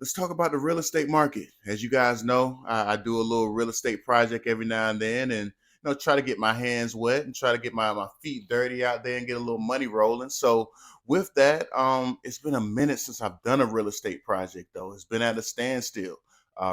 Let's talk about the real estate market. As you guys know, I do a little real estate project every now and then, and try to get my hands wet and try to get my feet dirty out there and get a little money rolling. So with that, it's been a minute since I've done a real estate project though. It's been at a standstill.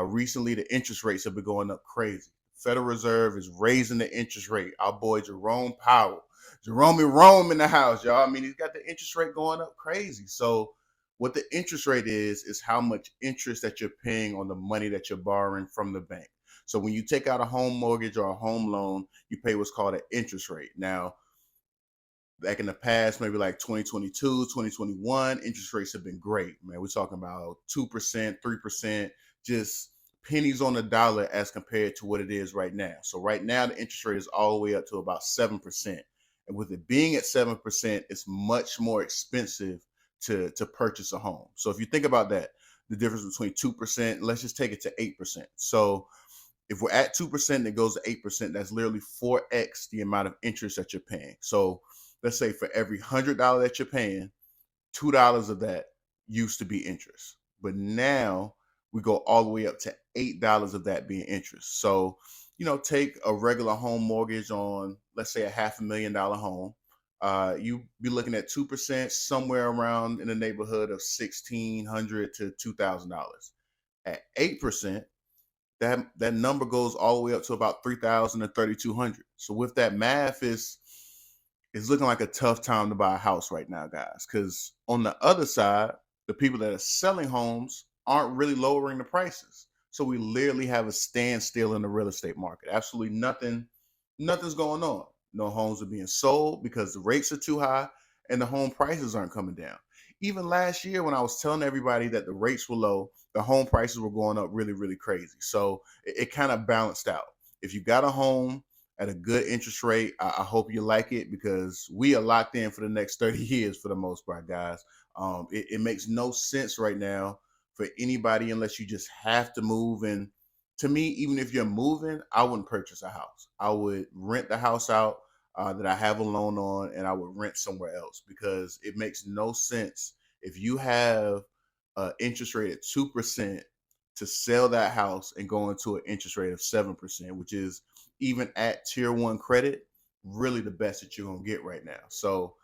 Recently, the interest rates have been going up crazy. Federal Reserve is raising the interest rate. Our boy Jerome Powell, Jerome Rome in the house, y'all. I mean, he's got the interest rate going up crazy. So what the interest rate is how much interest that you're paying on the money that you're borrowing from the bank. So when you take out a home mortgage or a home loan, you pay what's called an interest rate. Now, back in the past, maybe like 2022, 2021, interest rates have been great. Man, we're talking about 2%, 3%, just pennies on the dollar as compared to what it is right now. So right now, the interest rate is all the way up to about 7%. And with it being at 7%, it's much more expensive to purchase a home. So if you think about that, the difference between 2%, let's just take it to 8%. So if we're at 2% and it goes to 8%, that's literally 4x the amount of interest that you're paying. So let's say for every $100 that you're paying, $2 of that used to be interest. But now we go all the way up to $8 of that being interest. So, take a regular home mortgage on, let's say, a $500,000 home. You be looking at 2%, somewhere around in the neighborhood of $1,600 to $2,000. At 8%, that number goes all the way up to about 3,000 to 3,200. So with that math, is looking like a tough time to buy a house right now, guys. Because on the other side, the people that are selling homes aren't really lowering the prices. So we literally have a standstill in the real estate market. Absolutely nothing's going on. No homes are being sold because the rates are too high and the home prices aren't coming down. Even last year, when I was telling everybody that the rates were low, the home prices were going up really, really crazy. So it kind of balanced out. If you got a home at a good interest rate, I hope you like it because we are locked in for the next 30 years for the most part, guys. It makes no sense right now for anybody unless you just have to move. And to me, even if you're moving, I wouldn't purchase a house. I would rent the house out that I have a loan on, and I would rent somewhere else because it makes no sense if you have an interest rate at 2% to sell that house and go into an interest rate of 7%, which is even at tier one credit, really the best that you're gonna get right now. So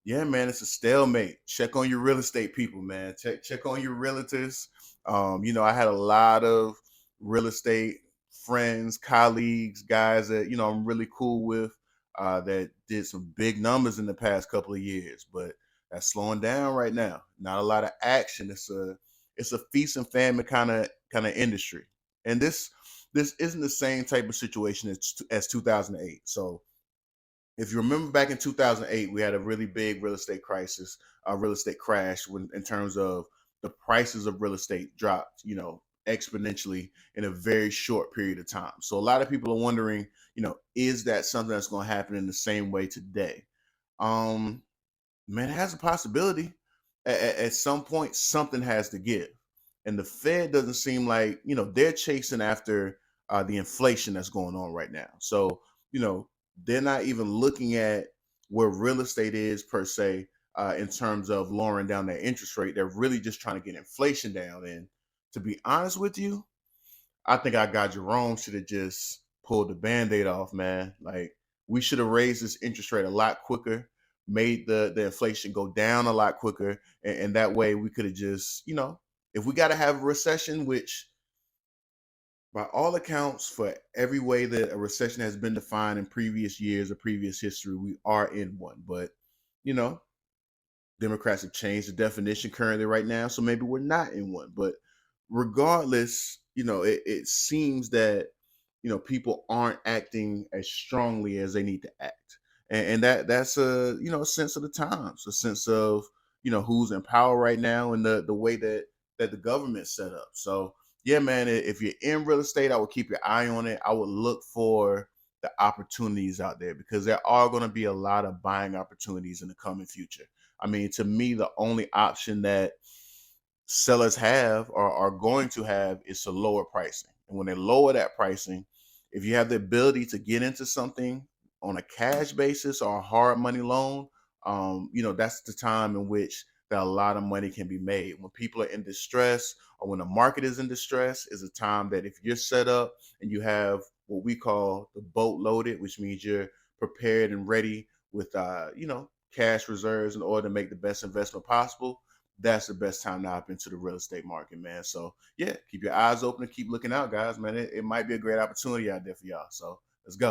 yeah, man, it's a stalemate. Check on your real estate people, man. Check on your realtors. I had a lot of real estate friends, colleagues, guys that I'm really cool with that did some big numbers in the past couple of years, but that's slowing down right now. Not a lot of action. It's a feast and famine kind of industry, and this isn't the same type of situation as 2008. So if you remember back in 2008, we had a really big real estate crisis, a real estate crash in terms of the prices of real estate dropped, exponentially in a very short period of time. So a lot of people are wondering, is that something that's going to happen in the same way today? Um, Man, it has a possibility. At some point, something has to give. And the Fed doesn't seem like, they're chasing after the inflation that's going on right now. So, they're not even looking at where real estate is per se in terms of lowering down their interest rate. They're really just trying to get inflation down. And to be honest with you, I think I got Jerome should have just pulled the band-aid off, man. Like we should have raised this interest rate a lot quicker, made the inflation go down a lot quicker, and that way we could have just, if we gotta have a recession, which by all accounts, for every way that a recession has been defined in previous years or previous history, we are in one. But, you know, Democrats have changed the definition currently right now, so maybe we're not in one. But regardless, it seems that people aren't acting as strongly as they need to act, and that's a sense of the times, a sense of who's in power right now, and the way that the government's set up. So yeah, man, if you're in real estate, I would keep your eye on it. I would look for the opportunities out there because there are going to be a lot of buying opportunities in the coming future. I mean, to me, the only option that sellers have or are going to have is to lower pricing. And when they lower that pricing, if you have the ability to get into something on a cash basis or a hard money loan, that's the time in which that a lot of money can be made. When people are in distress or when the market is in distress, is a time that if you're set up and you have what we call the boat loaded, which means you're prepared and ready with cash reserves in order to make the best investment possible, that's the best time to hop into the real estate market, man. So yeah, keep your eyes open and keep looking out, guys, man. It might be a great opportunity out there for y'all. So let's go.